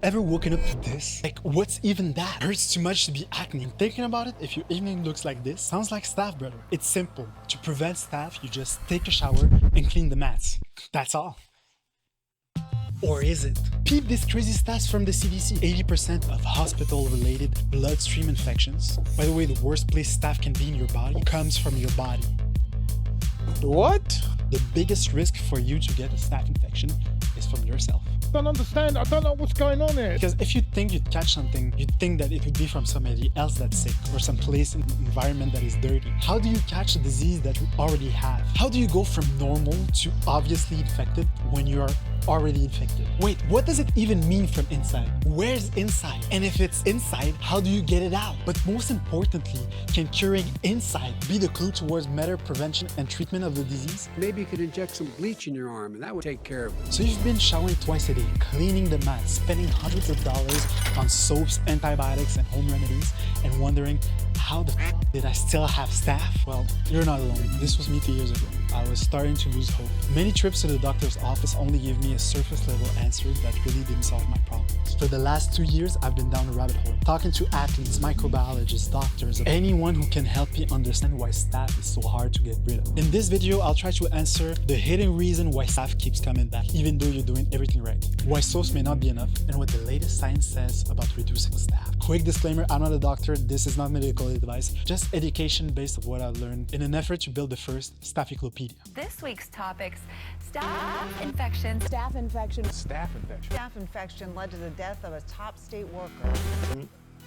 ever woken up to this? Like, what's even that? Hurts too much to be acne. Thinking about it, if your evening looks like this, sounds like staph, brother. It's simple. To prevent staph, you just take a shower and clean the mats. That's all. Or is it? Peep this crazy stats from the CDC. 80% of hospital-related bloodstream infections, by the way, the worst place staph can be in your body, comes from your body. What? The biggest risk for you to get a staph infection is from yourself. I don't understand. I don't know what's going on here. Because if you think you'd catch something, you'd think that it would be from somebody else that's sick or some place in the environment that is dirty. How do you catch a disease that you already have? How do you go from normal to obviously infected when you are already infected? Wait, what does it even mean from inside? Where's inside? And if it's inside, how do you get it out? But most importantly, can curing inside be the clue towards better prevention and treatment of the disease? Maybe you could inject some bleach in your arm and that would take care of it. So you've been showering twice a day, cleaning the mat, spending hundreds of dollars on soaps, antibiotics, and home remedies, and wondering, how the f did I still have staph? Well, you're not alone. This was me 2 years ago. I was starting to lose hope. Many trips to the doctor's office only gave me a surface level answer that really didn't solve my problems. For the last 2 years, I've been down a rabbit hole, talking to athletes, microbiologists, doctors, anyone who can help me understand why staph is so hard to get rid of. In this video, I'll try to answer the hidden reason why staph keeps coming back, even though you're doing everything right, why soaps may not be enough, and what the latest science says about reducing staph. Quick disclaimer, I'm not a doctor, this is not medical advice, just education based on what I've learned in an effort to build the first Staphylococcus. This week's topics: staph infection. Staph infection. Staph infection. Staph infection led to the death of a top state worker.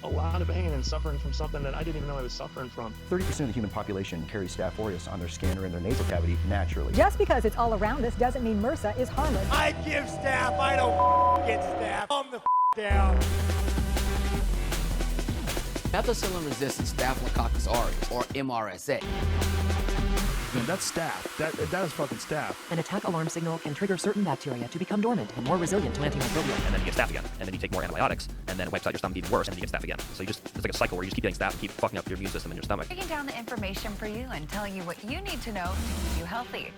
A lot of pain and suffering from something that I didn't even know I was suffering from. 30% of the human population carries Staph aureus on their skin or in their nasal cavity naturally. Just because it's all around us doesn't mean MRSA is harmless. I give staph, I don't get staph. Calm the down. Methicillin-resistant Staphylococcus aureus, or MRSA. Man, that's staph. That is fucking staph. An attack alarm signal can trigger certain bacteria to become dormant and more resilient to antimicrobial. And then you get staph again, and then you take more antibiotics, and then it wipes out your stomach even worse, and then you get staph again. So it's like a cycle where you just keep getting staph and keep fucking up your immune system in your stomach. Breaking down the information for you and telling you what you need to know to keep you healthy.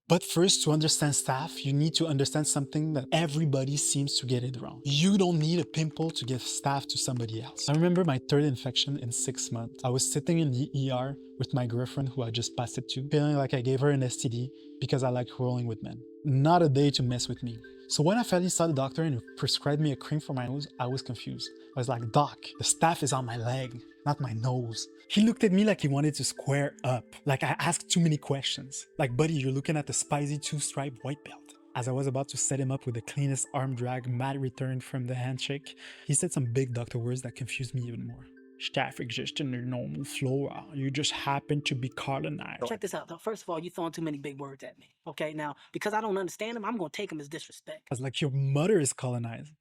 But first, to understand staph, you need to understand something that everybody seems to get it wrong. You don't need a pimple to give staph to somebody else. I remember my third infection in 6 months. I was sitting in the ER with my girlfriend who I just passed it to, feeling like I gave her an STD because I like rolling with men. Not a day to mess with me. So when I finally saw the doctor and he prescribed me a cream for my nose, I was confused. I was like, Doc, the staph is on my leg, not my nose. He looked at me like he wanted to square up, like I asked too many questions. Like, buddy, you're looking at the spicy 2-stripe white belt. As I was about to set him up with the cleanest arm drag Matt returned from the handshake, he said some big doctor words that confused me even more. Staph exists in the normal flora. You just happen to be colonized. Check this out, though. First of all, you throwing too many big words at me. Okay, now, because I don't understand them, I'm going to take them as disrespect. I was like, your mother is colonized.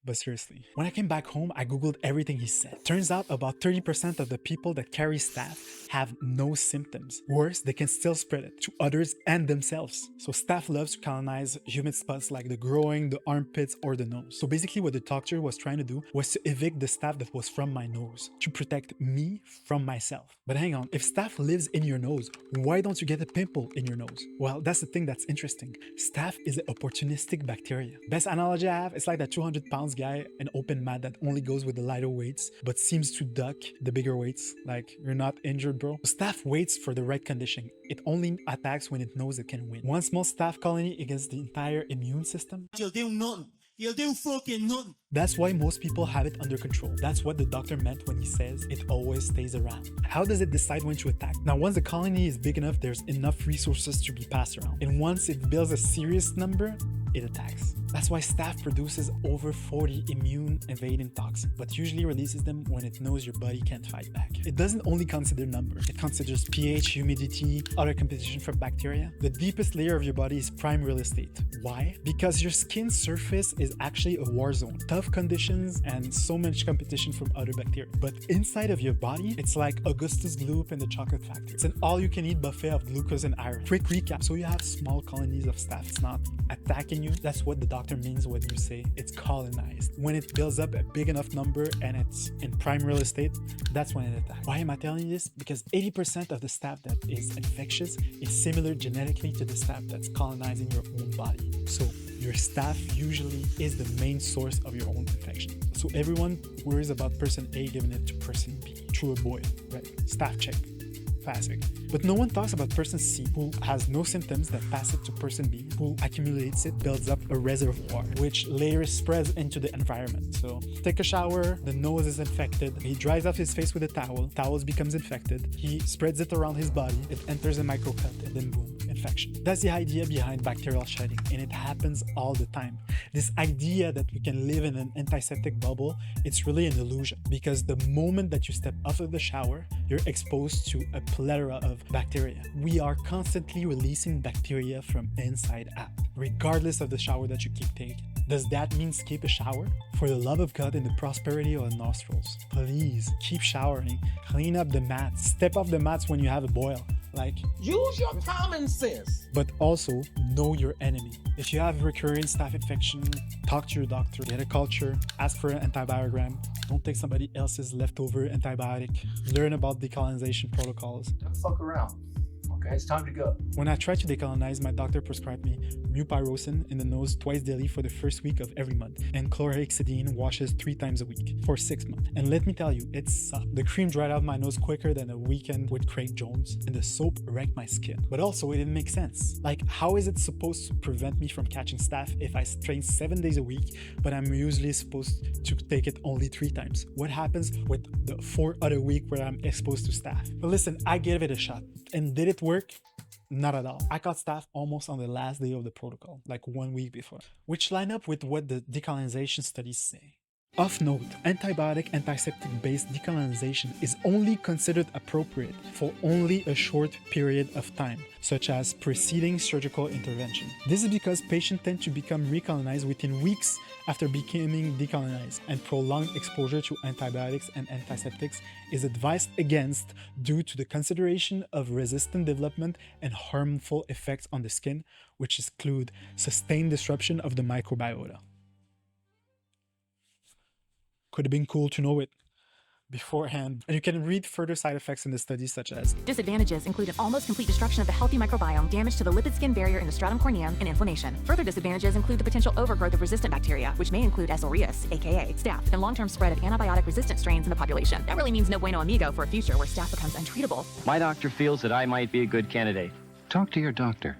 But seriously, when I came back home, I googled everything he said. Turns out about 30% of the people that carry staph have no symptoms. Worse, they can still spread it to others and themselves. So staph loves to colonize humid spots like the groin, the armpits, or the nose. So basically what the doctor was trying to do was to evict the staph that was from my nose, to protect me from myself. But hang on, if staph lives in your nose, why don't you get a pimple in your nose? Well, that's the thing that's interesting. Staph is an opportunistic bacteria. Best analogy I have, it's like that 200 pounds guy, an open mat that only goes with the lighter weights but seems to duck the bigger weights. Like, you're not injured, bro. Staph waits for the right condition. It only attacks when it knows it can win. One small staph colony against the entire immune system. You'll do nothing. You'll do fucking nothing. That's why most people have it under control. That's what the doctor meant when he says it always stays around. How does it decide when to attack? Now, once the colony is big enough, there's enough resources to be passed around. And once it builds a serious number, it attacks. That's why staph produces over 40 immune evading toxins, but usually releases them when it knows your body can't fight back. It doesn't only consider number, it considers pH, humidity, other competition from bacteria. The deepest layer of your body is prime real estate. Why? Because your skin surface is actually a war zone. Tough conditions and so much competition from other bacteria. But inside of your body, it's like Augustus Gloop and the Chocolate Factory. It's an all-you-can-eat buffet of glucose and iron. Quick recap. So you have small colonies of staph. It's not attacking you. That's what the doctor doctor means when you say it's colonized. When it builds up a big enough number and it's in prime real estate, that's when it attacks. Why am I telling you this? Because 80% of the staph that is infectious is similar genetically to the staph that's colonizing your own body. So your staph usually is the main source of your own infection. So everyone worries about person A giving it to person B. True or boy, right? Staph check. Classic. But no one talks about person C, who has no symptoms that pass it to person B, who accumulates it, builds up a reservoir, which later spreads into the environment. So take a shower, the nose is infected, he dries off his face with a towel, towels becomes infected, he spreads it around his body, it enters a microcut, and then boom, infection. That's the idea behind bacterial shedding, and it happens all the time. This idea that we can live in an antiseptic bubble, it's really an illusion, because the moment that you step off of the shower, you're exposed to a plethora of bacteria. We are constantly releasing bacteria from inside out, regardless of the shower that you keep taking. Does that mean skip a shower? For the love of God and the prosperity of the nostrils, please keep showering, clean up the mats, step off the mats when you have a boil. Like, use your common sense. But also know your enemy. If you have recurrent staph infection, talk to your doctor, get a culture, ask for an antibiogram. Don't take somebody else's leftover antibiotic. Learn about decolonization protocols. Don't fuck around. Okay, it's time to go. When I tried to decolonize, my doctor prescribed me mupirocin in the nose twice daily for the first week of every month, and chlorhexidine washes 3 times a week for 6 months. And let me tell you, it sucked. The cream dried out my nose quicker than a weekend with Craig Jones, and the soap wrecked my skin. But also, it didn't make sense. Like, how is it supposed to prevent me from catching staph if I train 7 days a week, but I'm usually supposed to take it only 3 times? What happens with the 4 other week where I'm exposed to staph? But listen, I gave it a shot. And did it work? Not at all. I caught staph almost on the last day of the protocol, like 1 week before, which line up with what the decolonization studies say. Of note, antibiotic antiseptic-based decolonization is only considered appropriate for only a short period of time, such as preceding surgical intervention. This is because patients tend to become recolonized within weeks after becoming decolonized, and prolonged exposure to antibiotics and antiseptics is advised against due to the consideration of resistant development and harmful effects on the skin, which include sustained disruption of the microbiota. Could have been cool to know it beforehand. And you can read further side effects in the study, such as disadvantages include an almost complete destruction of the healthy microbiome, damage to the lipid skin barrier in the stratum corneum, and inflammation. Further disadvantages include the potential overgrowth of resistant bacteria, which may include S. aureus, aka staph, and long-term spread of antibiotic-resistant strains in the population. That really means no bueno amigo for a future where staph becomes untreatable. My doctor feels that I might be a good candidate. Talk to your doctor.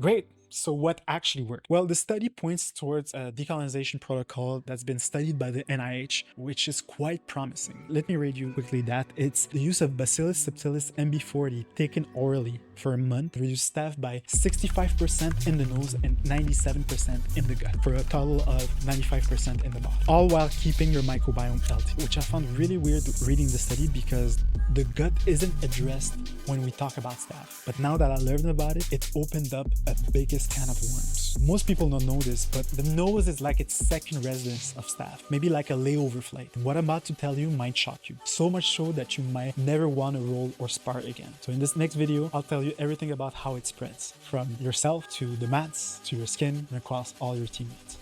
Great. So what actually worked? Well, the study points towards a decolonization protocol that's been studied by the NIH, which is quite promising. Let me read you quickly that. It's the use of Bacillus subtilis MB40 taken orally for a month to reduce staph by 65% in the nose and 97% in the gut, for a total of 95% in the body, all while keeping your microbiome healthy, which I found really weird reading the study because the gut isn't addressed when we talk about staph. But now that I learned about it, it opened up a biggest can of worms. Most people don't know this, but the nose is like its second residence of staph, maybe like a layover flight. And what I'm about to tell you might shock you, so much so that you might never want to roll or spar again. So in this next video, I'll tell you everything about how it spreads, from yourself to the mats, to your skin, and across all your teammates.